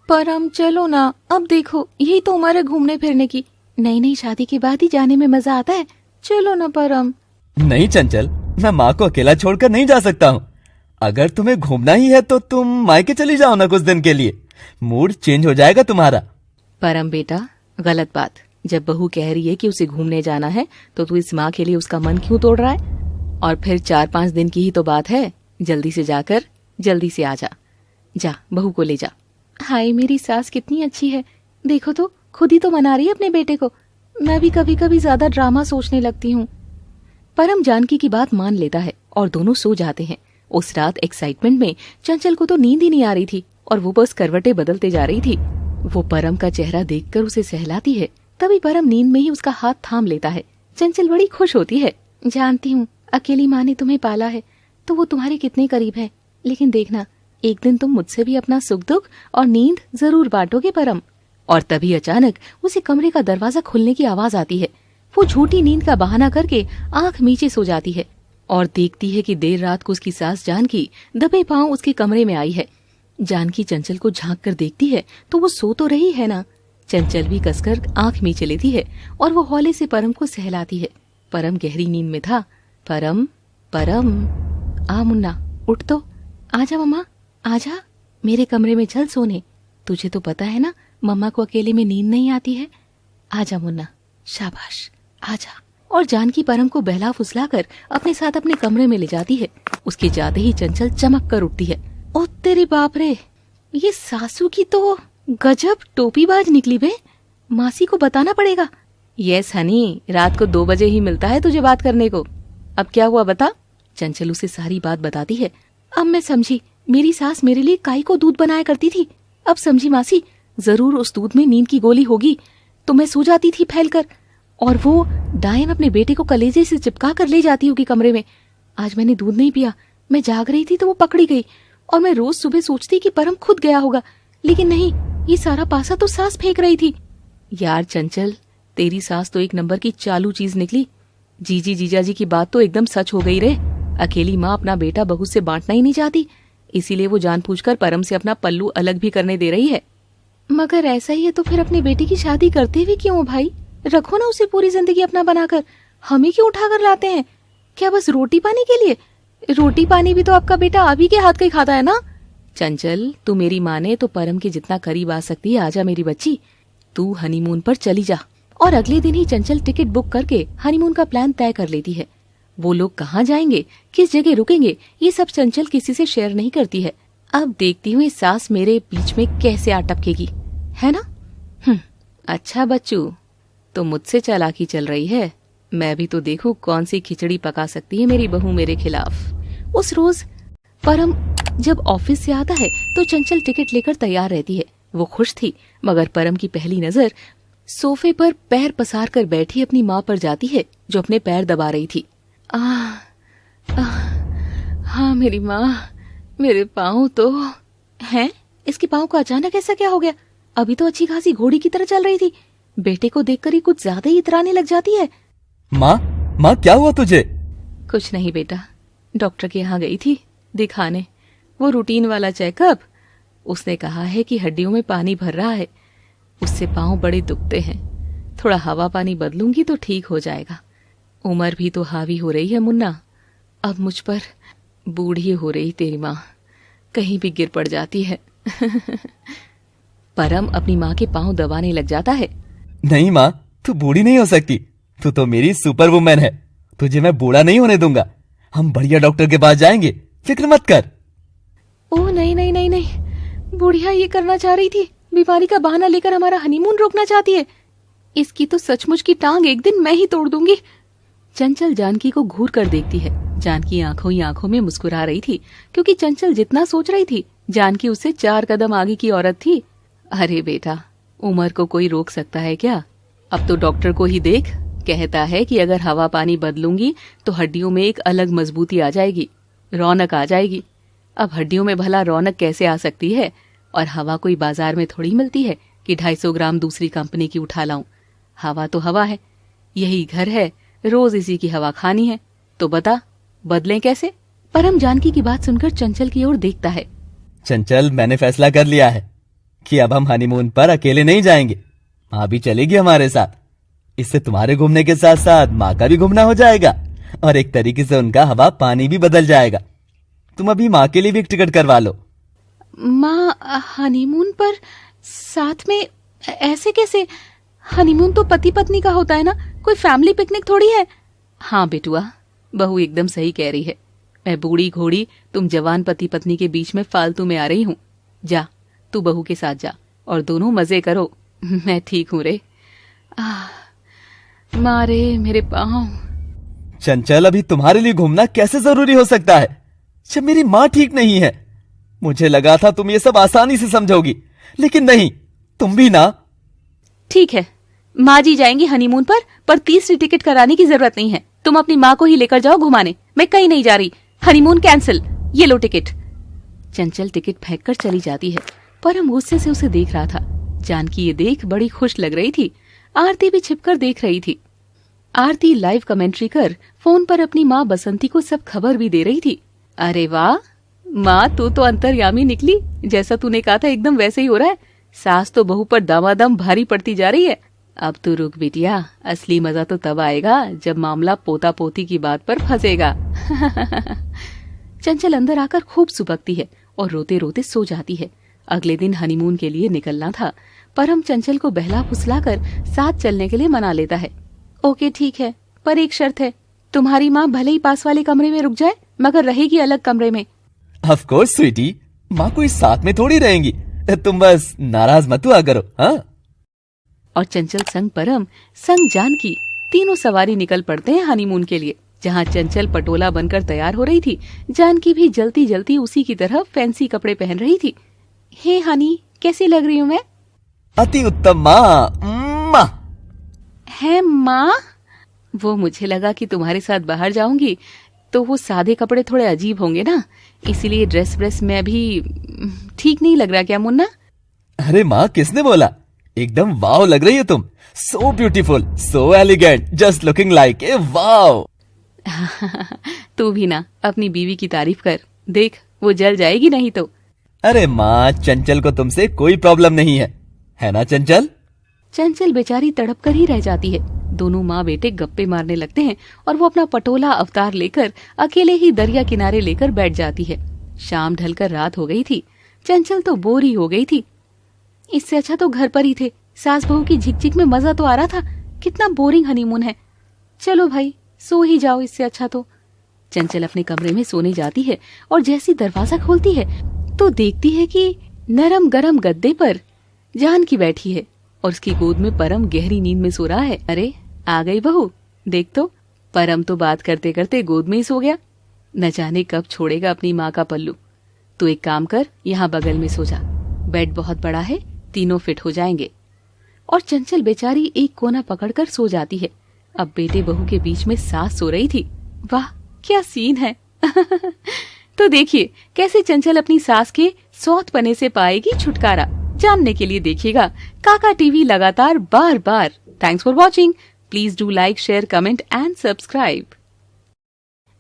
परम चलो ना, अब देखो यही तो उम्र है घूमने फिरने की, नई नई शादी के बाद ही जाने में मजा आता है, चलो ना परम। नहीं चंचल, मैं माँ को अकेला छोड़कर नहीं जा सकता हूँ। अगर तुम्हें घूमना ही है तो तुम मायके चली जाओ ना कुछ दिन के लिए, मूड चेंज हो जाएगा तुम्हारा। परम बेटा, गलत बात। जब बहू कह रही है कि उसे घूमने जाना है तो तू इस माँ के लिए उसका मन क्यों तोड़ रहा है? और फिर 4-5 दिन की ही तो बात है, जल्दी से जाकर जल्दी से आ जा। जा बहू को ले जा। हाय मेरी सास कितनी अच्छी है, देखो तो खुद ही तो मना रही है अपने बेटे को। मैं भी कभी कभी ज्यादा ड्रामा सोचने लगती हूँ। परम जानकी की बात मान लेता है और दोनों सो जाते हैं। उस रात एक्साइटमेंट में चंचल को तो नींद ही नहीं आ रही थी और वो बस करवटें बदलते जा रही थी। वो परम का चेहरा देखकर उसे सहलाती है। तभी परम नींद में ही उसका हाथ थाम लेता है। चंचल बड़ी खुश होती है। जानती हूँ अकेली माँ ने तुम्हें पाला है तो वो तुम्हारे कितने करीब है, लेकिन देखना एक दिन तुम मुझसे भी अपना सुख दुख और नींद जरूर बांटोगे परम। और तभी अचानक उसे कमरे का दरवाजा खुलने की आवाज आती है। वो झूठी नींद का बहाना करके आंख मीचे सो जाती है और देखती है कि देर रात को उसकी सास जानकी दबे पांव उसके कमरे में आई है। जानकी चंचल को झांक कर देखती है तो वो सो तो रही है ना। चंचल भी कसकर आंख मीचे लेती है और वो हौले से परम को सहलाती है। परम गहरी नींद में था। परम परम, आ मुन्ना उठ तो, आजा मम्मा आजा, मेरे कमरे में चल सोने। तुझे तो पता है ना मम्मा को अकेले में नींद नहीं आती है। आजा मुन्ना, शाबाश आजा। और जानकी परम को बहला फुसलाकर अपने साथ अपने कमरे में ले जाती है। उसके जाते ही चंचल चमक कर उठती है। ओ तेरी बाप रे, ये सासू की तो गजब टोपीबाज निकली बे, मासी को बताना पड़ेगा। यस हनी, रात को 2 बजे ही मिलता है तुझे बात करने को। अब क्या हुआ बता? चंचल उसे सारी बात बताती है। अब मैं समझी, मेरी सास मेरे लिए काई को दूध बनाया करती थी। अब समझी मासी, जरूर उस दूध में नींद की गोली होगी, तो मैं सो जाती थी फैलकर, और वो डायन अपने बेटे को कलेजे से चिपका कर ले जाती होगी कमरे में। आज मैंने दूध नहीं पिया, मैं जाग रही थी तो वो पकड़ी गई, और मैं रोज सुबह सोचती कि परम खुद गया होगा, लेकिन नहीं, ये सारा पासा तो सास फेंक रही थी। यार चंचल, तेरी सास तो एक नंबर की चालू चीज निकली। जीजी जीजाजी की बात तो एकदम सच हो गई रे। अकेली माँ अपना बेटा बहू से बांटना ही नहीं चाहती, इसीलिए वो जानबूझकर परम से अपना पल्लू अलग भी करने दे रही है। मगर ऐसा ही है तो फिर अपने बेटे की शादी करते हुए क्यों भाई? रखो ना उसे पूरी जिंदगी अपना बनाकर, हम ही क्यों उठाकर लाते हैं? क्या बस रोटी पानी के लिए? रोटी पानी भी तो आपका बेटा आप ही के हाथ का ही खाता है ना। चंचल, तू मेरी माने तो परम के जितना करीब आ सकती है आजा मेरी बच्ची। तू हनीमून पर चली जा। और अगले दिन ही चंचल टिकट बुक करके हनीमून का प्लान तय कर लेती है। वो लोग कहाँ जाएंगे, किस जगह रुकेंगे, ये सब चंचल किसी से शेयर नहीं करती है। अब देखती हूँ सास मेरे बीच में कैसे आ टपकेगी, है ना? अच्छा बच्चू, तो मुझसे चालाकी चल रही है। मैं भी तो देखूं कौन सी खिचड़ी पका सकती है मेरी बहू मेरे खिलाफ। उस रोज परम जब ऑफिस से आता है तो चंचल टिकट लेकर तैयार रहती है। वो खुश थी, मगर परम की पहली नजर सोफे पर पैर पसार कर बैठी अपनी माँ पर जाती है, जो अपने पैर दबा रही थी। हाँ मेरी माँ, मेरे पाँव तो हैं। इसके पाँव को अचानक ऐसा क्या हो गया? अभी तो अच्छी खासी घोड़ी की तरह चल रही थी, बेटे को देखकर ही कुछ ज्यादा ही इतराने लग जाती है। माँ क्या हुआ तुझे? कुछ नहीं बेटा, डॉक्टर के यहाँ गई थी दिखाने, वो रूटीन वाला चेकअप। उसने कहा है कि हड्डियों में पानी भर रहा है, उससे पाँव बड़े दुखते हैं। थोड़ा हवा पानी बदलूंगी तो ठीक हो जाएगा। उम्र भी तो हावी हो रही है मुन्ना, अब मुझ पर बूढ़ी हो रही तेरी माँ कहीं भी गिर पड़ जाती है। परम अपनी माँ के पाँव दबाने लग जाता है। नहीं माँ, तू बूढ़ी नहीं हो सकती, तू तो मेरी सुपर वुमेन है, तुझे मैं बूढ़ा नहीं होने दूंगा। हम बढ़िया डॉक्टर के पास जाएंगे, फिक्र मत कर। ओह नहीं नहीं नहीं नहीं, बुढ़िया ये करना चाह रही थी, बीमारी का बहाना लेकर हमारा हनीमून रोकना चाहती है। इसकी तो सचमुच की टांग एक दिन मैं ही तोड़ दूंगी। चंचल जानकी को घूर कर देखती है। जानकी आंखों ही आंखों में मुस्कुरा रही थी, क्योंकि चंचल जितना सोच रही थी जानकी उससे 4 कदम आगे की औरत थी। अरे बेटा, उम्र को कोई रोक सकता है क्या? अब तो डॉक्टर को ही देख, कहता है कि अगर हवा पानी बदलूंगी तो हड्डियों में एक अलग मजबूती आ जाएगी, रौनक आ जाएगी। अब हड्डियों में भला रौनक कैसे आ सकती है? और हवा कोई बाजार में थोड़ी मिलती है कि 250 ग्राम दूसरी कंपनी की उठा लाऊं। हवा तो हवा है, यही घर है, रोज इसी की हवा खानी है, तो बता बदलें कैसे? परम जानकी की बात सुनकर चंचल की ओर देखता है। चंचल, मैंने फैसला कर लिया है कि अब हम हनीमून पर अकेले नहीं जाएंगे, माँ भी चलेगी हमारे साथ। इससे तुम्हारे घूमने के साथ साथ माँ का भी घूमना हो जाएगा, और एक तरीके से उनका हवा पानी भी बदल जाएगा। तुम अभी माँ के लिए भी एक टिकट करवा लो। माँ हनीमून पर साथ में ऐसे कैसे? हनीमून तो पति पत्नी का होता है ना, कोई फैमिली पिकनिक थोड़ी है। हाँ बेटुआ, बहू एकदम सही कह रही है। मैं बूढ़ी घोड़ी तुम जवान पति पत्नी के बीच में फालतू में आ रही हूँ। जा, तू बहू के साथ जा और दोनों मजे करो। मैं ठीक हूँ रे। मारे मेरे पाँव। चंचल, अभी तुम्हारे लिए घूमना कैसे जरूरी हो सकता है जब मेरी माँ ठीक नहीं है? मुझे लगा था तुम ये सब आसानी से समझोगी, लेकिन नहीं, तुम भी ना। ठीक है, माँ जी जाएंगी हनीमून पर तीसरी टिकट कराने की जरूरत नहीं है। तुम अपनी माँ को ही लेकर जाओ घुमाने, मैं कहीं नहीं जा रही। हनीमून कैंसिल, ये लो टिकट। चंचल टिकट फेंक कर चली जाती है। परम गुस्से से उसे देख रहा था। जानकी ये देख बड़ी खुश लग रही थी। आरती भी छिपकर देख रही थी। आरती लाइव कमेंट्री कर फोन पर अपनी माँ बसंती को सब खबर भी दे रही थी। अरे वाह माँ, तू तो अंतर्यामी निकली, जैसा तूने कहा था एकदम वैसे ही हो रहा है। सास तो बहू पर दामादम भारी पड़ती जा रही है। अब तू रुक बिटिया, असली मजा तो तब आएगा जब मामला पोता पोती की बात पर फंसेगा। चंचल अंदर आकर खूब सुबकती है और रोते रोते सो जाती है। अगले दिन हनीमून के लिए निकलना था। परम चंचल को बहला फुसलाकर साथ चलने के लिए मना लेता है। ओके ठीक है, पर एक शर्त है, तुम्हारी माँ भले ही पास वाले कमरे में रुक जाए, मगर रहेगी अलग कमरे में। ऑफ कोर्स स्वीटी, माँ कोई साथ में थोड़ी रहेंगी, तुम बस नाराज मत हुआ करो। हाँ। और चंचल संग परम संग जानकी तीनों सवारी निकल पड़ते हैं हनीमून के लिए। जहाँ चंचल पटोला बनकर तैयार हो रही थी, जानकी भी जल्दी जल्दी उसी की तरह फैंसी कपड़े पहन रही थी। हे हनी, कैसी लग रही हूँ मैं? अति उत्तम माँ। है माँ? वो मुझे लगा कि तुम्हारे साथ बाहर जाऊंगी तो वो सादे कपड़े थोड़े अजीब होंगे ना, इसीलिए ड्रेस में अभी ठीक नहीं लग रहा क्या मुन्ना? अरे माँ, किसने बोला? एकदम वाव लग रही हो तुम। So beautiful, so elegant, just looking like a wow. तू भी ना अपनी बीवी की तारीफ कर, देख वो जल जाएगी नहीं तो। अरे माँ, चंचल को तुमसे कोई प्रॉब्लम नहीं है ना चंचल? चंचल बेचारी तड़प कर ही रह जाती है। दोनों माँ बेटे गप्पे मारने लगते हैं और वो अपना पटोला अवतार लेकर अकेले ही दरिया किनारे लेकर बैठ जाती है। शाम ढलकर रात हो गई थी। चंचल तो बोर ही हो गई थी। इससे अच्छा तो घर पर ही थे। सास बहू की झिकझिक में मजा तो आ रहा था। कितना बोरिंग हनीमून है। चलो भाई, सो ही जाओ इससे अच्छा तो। चंचल अपने कमरे में सोने जाती है और जैसी दरवाजा खोलती है तो देखती है कि नरम गरम गद्दे पर जानकी बैठी है और उसकी गोद में परम गहरी नींद में सो रहा है। अरे आ गई बहू, देख तो परम तो बात करते करते गोद में ही सो गया। न जाने कब छोड़ेगा अपनी माँ का पल्लू। तो एक काम कर, यहाँ बगल में सो जा, बेड बहुत बड़ा है, तीनों फिट हो जाएंगे। और चंचल बेचारी एक कोना पकड़कर सो जाती है। अब बेटे बहू के बीच में सास सो रही थी। वाह क्या सीन है। तो देखिए कैसे चंचल अपनी सास के सौतपने से पाएगी छुटकारा। जानने के लिए देखिएगा काका टीवी लगातार बार बार। Thanks for watching. Please do like, share, comment and subscribe.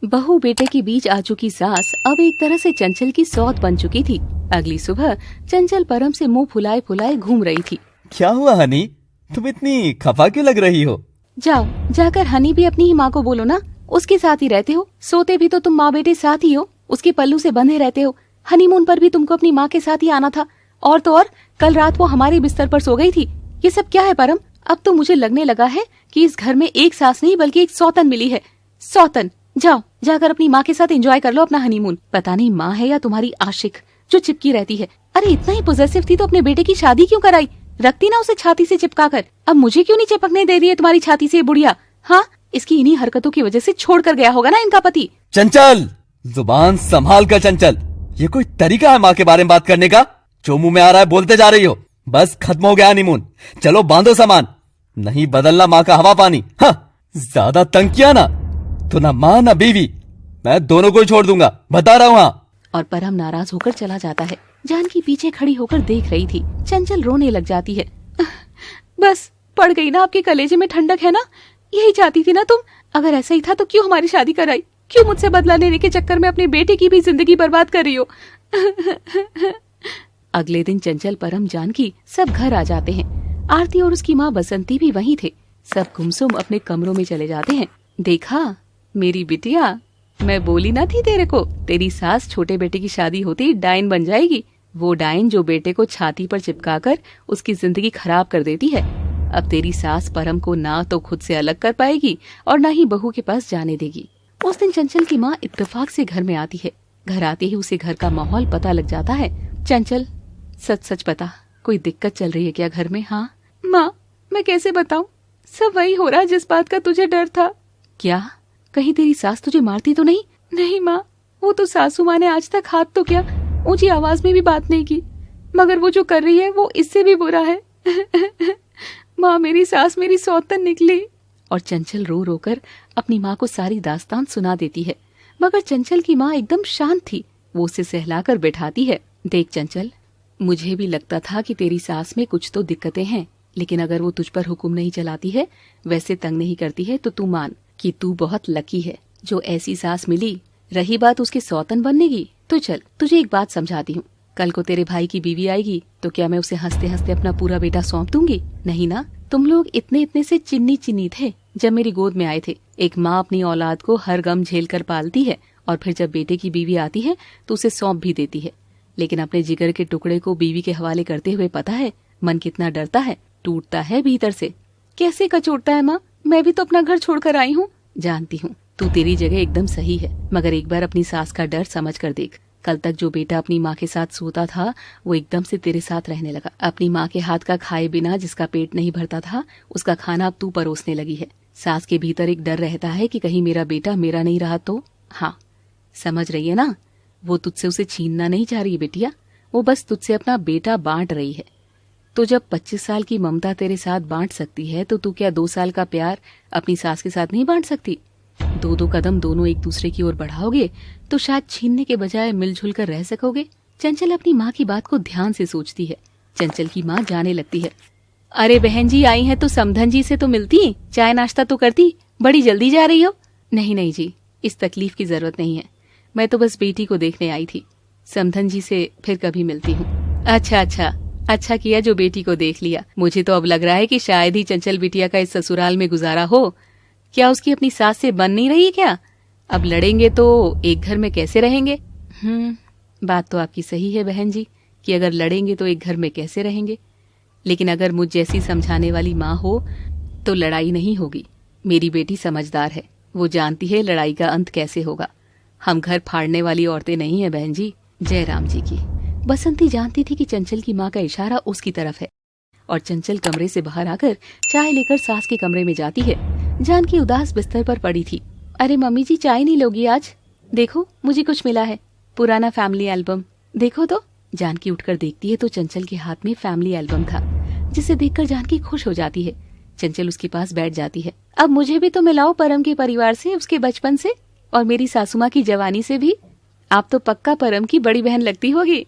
बहू बेटे के बीच आ चुकी सास अब एक तरह से चंचल की सौत बन चुकी थी। अगली सुबह चंचल परम से मुंह फुलाए फुलाए घूम रही थी। क्या हुआ हनी, तुम इतनी खफा क्यों लग रही हो? जाओ जाकर हनी भी अपनी ही माँ को बोलो ना, उसके साथ ही रहते हो। सोते भी तो तुम माँ बेटे साथ ही हो, उसके पल्लू से बंधे रहते हो। हनीमून पर भी तुमको अपनी माँ के साथ ही आना था। और तो और कल रात वो हमारे बिस्तर पर सो गई थी। ये सब क्या है परम? अब तो मुझे लगने लगा है कि इस घर में एक सास नहीं बल्कि एक सौतन मिली है। सौतन, जाओ जाकर अपनी माँ के साथ एंजॉय कर लो अपना हनीमून। पता नहीं माँ है या तुम्हारी आशिक जो चिपकी रहती है। अरे इतना ही पॉजेसिव थी तो अपने बेटे की शादी क्यों कराई? रखती ना उसे छाती से चिपका कर। अब मुझे क्यों नहीं चिपकने दे रही है तुम्हारी छाती से बुढ़िया? हाँ, इसकी इन्हीं हरकतों की वजह से छोड़ कर गया होगा ना इनका पति। चंचल, जुबान संभाल कर चंचल। ये कोई तरीका है माँ के बारे में बात करने का? जो मुंह में आ रहा है बोलते जा रही हो। बस खत्म हो गया हनीमून, चलो बांधो सामान, नहीं बदलना माँ का हवा पानी। हाँ, ज्यादा तंग किया ना तो ना माँ ना बीवी, मैं दोनों को ही छोड़ दूंगा, बता रहा हूँ। हाँ। और परम नाराज होकर चला जाता है। जानकी पीछे खड़ी होकर देख रही थी। चंचल रोने लग जाती है। बस पड़ गई ना आपके कलेजे में ठंडक है ना? यही चाहती थी ना तुम? अगर ऐसा ही था तो क्यों हमारी शादी कराई? क्यों मुझसे बदला लेने के चक्कर में अपने बेटे की भी जिंदगी बर्बाद कर रही हो? अगले दिन चंचल, परम, जानकी सब घर आ जाते हैं। आरती और उसकी माँ बसंती भी वहीं थे। सब गुमसुम अपने कमरों में चले जाते हैं। देखा मेरी बिटिया, मैं बोली ना थी तेरे को, तेरी सास छोटे बेटे की शादी होती डायन बन जाएगी। वो डायन जो बेटे को छाती पर चिपकाकर उसकी जिंदगी खराब कर देती है। अब तेरी सास परम को ना तो खुद से अलग कर पाएगी और ना ही बहू के पास जाने देगी। उस दिन चंचल की माँ इत्तेफाक से घर में आती है। घर आते ही उसे घर का माहौल पता लग जाता है। चंचल, सच सच बता, कोई दिक्कत चल रही है क्या घर में? हाँ माँ, मैं कैसे बताऊं? सब वही हो रहा जिस बात का तुझे डर था। क्या? कहीं तेरी सास तुझे मारती तो नहीं? नहीं माँ, वो तो सासू माँ ने आज तक हाथ तो क्या, ऊंची आवाज में भी बात नहीं की, मगर वो जो कर रही है वो इससे भी बुरा है। माँ, मेरी सास मेरी सौतन निकली। और चंचल रो रो कर अपनी माँ को सारी दास्तान सुना देती है। मगर चंचल की माँ एकदम शांत थी। वो उसे सहलाकर बैठाती है। देख चंचल, मुझे भी लगता था कि तेरी सास में कुछ तो दिक्कतें हैं, लेकिन अगर वो तुझ पर हुक्म नहीं चलाती है, वैसे तंग नहीं करती है, तो तू मान कि तू बहुत लकी है जो ऐसी सास मिली। रही बात उसके सौतन बनने की, तो चल तुझे एक बात समझाती हूँ। कल को तेरे भाई की बीवी आएगी तो क्या मैं उसे हंसते हंसते अपना पूरा बेटा सौंप दूंगी? नहीं ना। तुम लोग इतने इतने से चिन्नी चिन्नी थे जब मेरी गोद में आए थे। एक माँ अपनी औलाद को हर गम झेल कर पालती है और फिर जब बेटे की बीवी आती है तो उसे सौंप भी देती है। लेकिन अपने जिगर के टुकड़े को बीवी के हवाले करते हुए पता है मन कितना डरता है, टूटता है भीतर से। कैसे कचोटता है माँ, मैं भी तो अपना घर छोड़कर आई हूँ। जानती हूँ तू तेरी जगह एकदम सही है, मगर एक बार अपनी सास का डर समझ कर देख। कल तक जो बेटा अपनी माँ के साथ सोता था वो एकदम से तेरे साथ रहने लगा। अपनी माँ के हाथ का खाए बिना जिसका पेट नहीं भरता था, उसका खाना अब तू परोसने लगी है। सास के भीतर एक डर रहता है कि कहीं मेरा बेटा मेरा नहीं रहा तो। हाँ, समझ रही है ना, वो तुझसे उसे छीनना नहीं चाह रही बिटिया, वो बस तुझसे अपना बेटा बांट रही है। तो जब 25 साल की ममता तेरे साथ बांट सकती है तो तू क्या 2 साल का प्यार अपनी सास के साथ नहीं बांट सकती? 2 कदम दोनों एक दूसरे की ओर बढ़ाओगे तो शायद छीनने के बजाय मिलजुल कर रह सकोगे। चंचल अपनी माँ की बात को ध्यान से सोचती है। चंचल की माँ जाने लगती है। अरे बहन जी आई हैं तो समधन जी से तो मिलती, चाय नाश्ता तो करती, बड़ी जल्दी जा रही हो। नहीं नहीं जी, इस तकलीफ की जरूरत नहीं है, मैं तो बस बेटी को देखने आई थी, समधन जी से फिर कभी मिलती हूँ। अच्छा किया जो बेटी को देख लिया। मुझे तो अब लग रहा है कि शायद ही चंचल बिटिया का इस ससुराल में गुजारा हो। क्या उसकी अपनी सास से बन नहीं रही है क्या? अब लड़ेंगे तो एक घर में कैसे रहेंगे? बात तो आपकी सही है बहन जी कि अगर लड़ेंगे तो एक घर में कैसे रहेंगे, लेकिन अगर मुझ जैसी समझाने वाली माँ हो तो लड़ाई नहीं होगी। मेरी बेटी समझदार है, वो जानती है लड़ाई का अंत कैसे होगा। हम घर फाड़ने वाली औरतें नहीं है बहन जी। जय राम जी की। बसंती जानती थी कि चंचल की माँ का इशारा उसकी तरफ है और चंचल कमरे से बाहर आकर चाय लेकर सास के कमरे में जाती है। जानकी उदास बिस्तर पर पड़ी थी। अरे मम्मी जी चाय नहीं लोगी आज? देखो मुझे कुछ मिला है, पुराना फैमिली एल्बम, देखो तो। जानकी उठकर देखती है तो चंचल के हाथ में फैमिली एल्बम था, जिसे देखकर जानकी खुश हो जाती है। चंचल उसके पास बैठ जाती है। अब मुझे भी तो मिलाओ परम के परिवार से, उसके बचपन से और मेरी सासू माँ की जवानी से भी। आप तो पक्का परम की बड़ी बहन लगती होगी।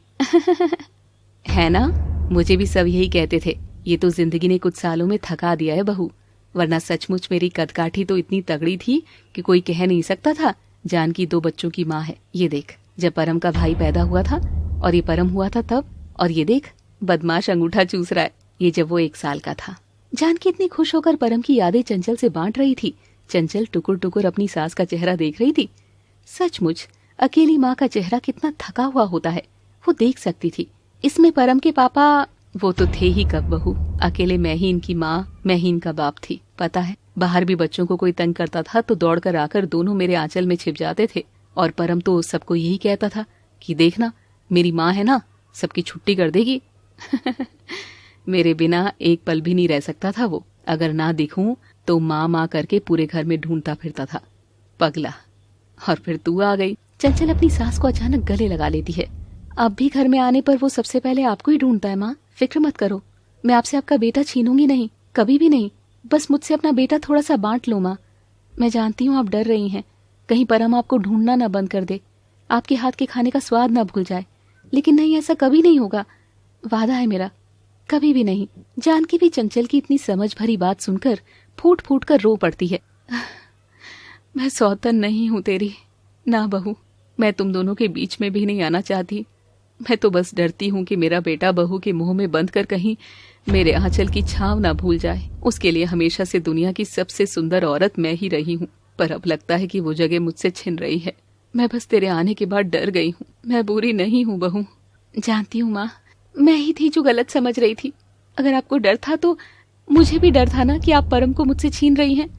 है ना? मुझे भी सब यही कहते थे। ये तो जिंदगी ने कुछ सालों में थका दिया है बहू, वरना सचमुच मेरी कदकाठी तो इतनी तगड़ी थी कि कोई कह नहीं सकता था जानकी 2 बच्चों की माँ है। ये देख, जब परम का भाई पैदा हुआ था और ये परम हुआ था तब, और ये देख बदमाश अंगूठा चूस रहा है, ये जब वो 1 साल का था। जानकी इतनी खुश होकर परम की यादें चंचल से बांट रही थी। चंचल टुकुर टुकुर अपनी सास का चेहरा देख रही थी। सचमुच अकेली माँ का चेहरा कितना थका हुआ होता है, वो देख सकती थी। इसमें परम के पापा वो तो थे ही कब बहू, अकेले मैं ही इनकी माँ, मैं ही इनका बाप थी। पता है बाहर भी बच्चों को कोई तंग करता था तो दौड़कर आकर दोनों मेरे आंचल में छिप जाते थे, और परम तो सबको यही कहता था कि देखना मेरी माँ है ना, सबकी छुट्टी कर देगी। मेरे बिना एक पल भी नहीं रह सकता था वो, अगर ना दिखूं तो माँ माँ करके पूरे घर में ढूंढता फिरता था। पगला। और फिर तू आ गई। चंचल अपनी सास को अचानक गले लगा लेती है। अब भी घर में आने पर वो सबसे पहले आपको ही ढूंढता है। माँ फिक्र मत करो, मैं आपसे आपका बेटा छीनूंगी नहीं, कभी भी नहीं। बस मुझसे अपना बेटा थोड़ा सा बांट लो माँ। मैं जानती हूँ आप डर रही हैं, कहीं परम आपको ढूंढना न बंद कर दे, आपके हाथ के खाने का स्वाद न भूल जाए। लेकिन नहीं, ऐसा कभी नहीं होगा, वादा है मेरा, कभी भी नहीं। जानकी भी चंचल की इतनी समझ भरी बात सुनकर फूट फूट कर रो पड़ती है। मैं सौतन नहीं हूँ तेरी, ना बहू, मैं तुम दोनों के बीच में भी नहीं आना चाहती। मैं तो बस डरती हूँ कि मेरा बेटा बहू के मुंह में बंद कर कहीं मेरे आंचल की छांव ना भूल जाए। उसके लिए हमेशा से दुनिया की सबसे सुंदर औरत मैं ही रही हूँ, पर अब लगता है कि वो जगह मुझसे छिन रही है। मैं बस तेरे आने के बाद डर गई हूँ। मैं बुरी नहीं हूँ बहू। जानती हूँ माँ, मैं ही थी जो गलत समझ रही थी। अगर आपको डर था तो मुझे भी डर था ना कि आप परम को मुझसे छीन रही हैं।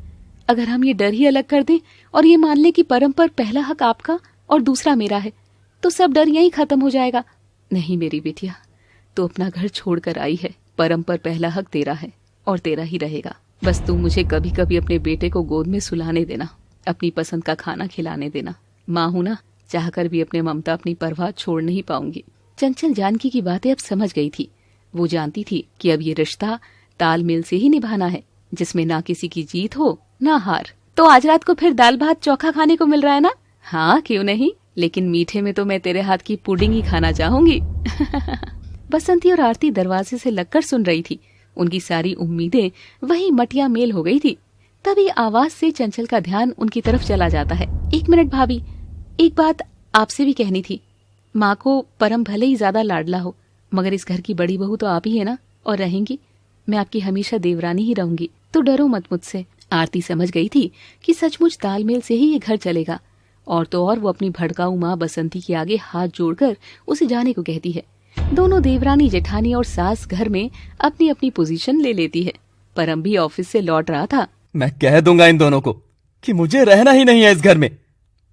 अगर हम ये डर ही अलग कर दें और ये मान लें कि परम पर पहला हक आपका और दूसरा मेरा है, तो सब डर यहीं खत्म हो जाएगा। नहीं मेरी बेटिया, तू अपना घर छोड़कर आई है, परम पर पहला हक तेरा है और तेरा ही रहेगा। बस तू मुझे कभी कभी अपने बेटे को गोद में सुलाने देना, अपनी पसंद का खाना खिलाने देना। माँ हूं ना, चाहकर भी अपने ममता अपनी परवाह छोड़ नहीं पाऊंगी। चंचल जानकी की बातें अब समझ गई थी। वो जानती थी कि अब ये रिश्ता तालमेल से ही निभाना है, जिसमें ना किसी की जीत हो ना हार। तो आज रात को फिर दाल भात चोखा खाने को मिल रहा है ना? हाँ क्यों नहीं, लेकिन मीठे में तो मैं तेरे हाथ की पुडिंग ही खाना चाहूंगी। बसंती और आरती दरवाजे से लगकर सुन रही थी। उनकी सारी उम्मीदें वही मटिया मेल हो गई थी। तभी आवाज से चंचल का ध्यान उनकी तरफ चला जाता है। 1 मिनट भाभी, एक बात आपसे भी कहनी थी। माँ को परम भले ही ज्यादा लाडला हो, मगर इस घर की बड़ी बहू तो आप ही है ना, और रहेंगी। मैं आपकी हमेशा देवरानी ही रहूंगी, तो डरो मत मुझसे। आरती समझ गई थी कि सचमुच तालमेल से ही ये घर चलेगा, और तो और वो अपनी भड़काऊ माँ बसंती के आगे हाथ जोड़कर उसे जाने को कहती है। दोनों देवरानी जेठानी और सास घर में अपनी अपनी पोजीशन ले लेती है। परम भी ऑफिस से लौट रहा था। मैं कह दूंगा इन दोनों को कि मुझे रहना ही नहीं है इस घर में।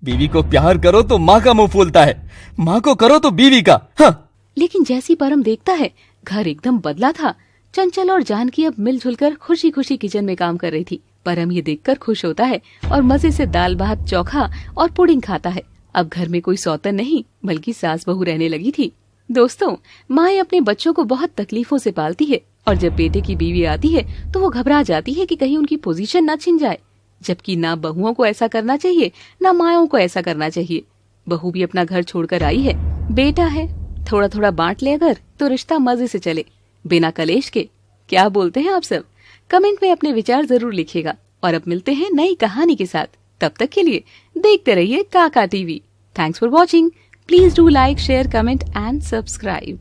बीवी को प्यार करो तो माँ का मुंह फूलता है, माँ को करो तो बीवी का। हाँ। लेकिन जैसी परम देखता है घर एकदम बदला था। चंचल और जानकी अब मिलजुल कर खुशी खुशी किचन में काम कर रही थी। परम ये देखकर खुश होता है और मजे से दाल भात चोखा और पुडिंग खाता है। अब घर में कोई सौतन नहीं बल्कि सास बहू रहने लगी थी। दोस्तों, माएं अपने बच्चों को बहुत तकलीफों से पालती है और जब बेटे की बीवी आती है तो वो घबरा जाती है कि कहीं उनकी पोजीशन न छिन जाए, जबकि ना बहुओं को ऐसा करना चाहिए ना माओं को ऐसा करना चाहिए। बहू भी अपना घर छोड़कर आई है, बेटा है, थोड़ा थोड़ा बांट ले अगर तो रिश्ता मजे से चले बिना कलेश के। क्या बोलते हैं आप सब? कमेंट में अपने विचार जरूर लिखिएगा और अब मिलते हैं नई कहानी के साथ। तब तक के लिए देखते रहिए काका TV. Thanks for watching. Please do like, share, comment and subscribe.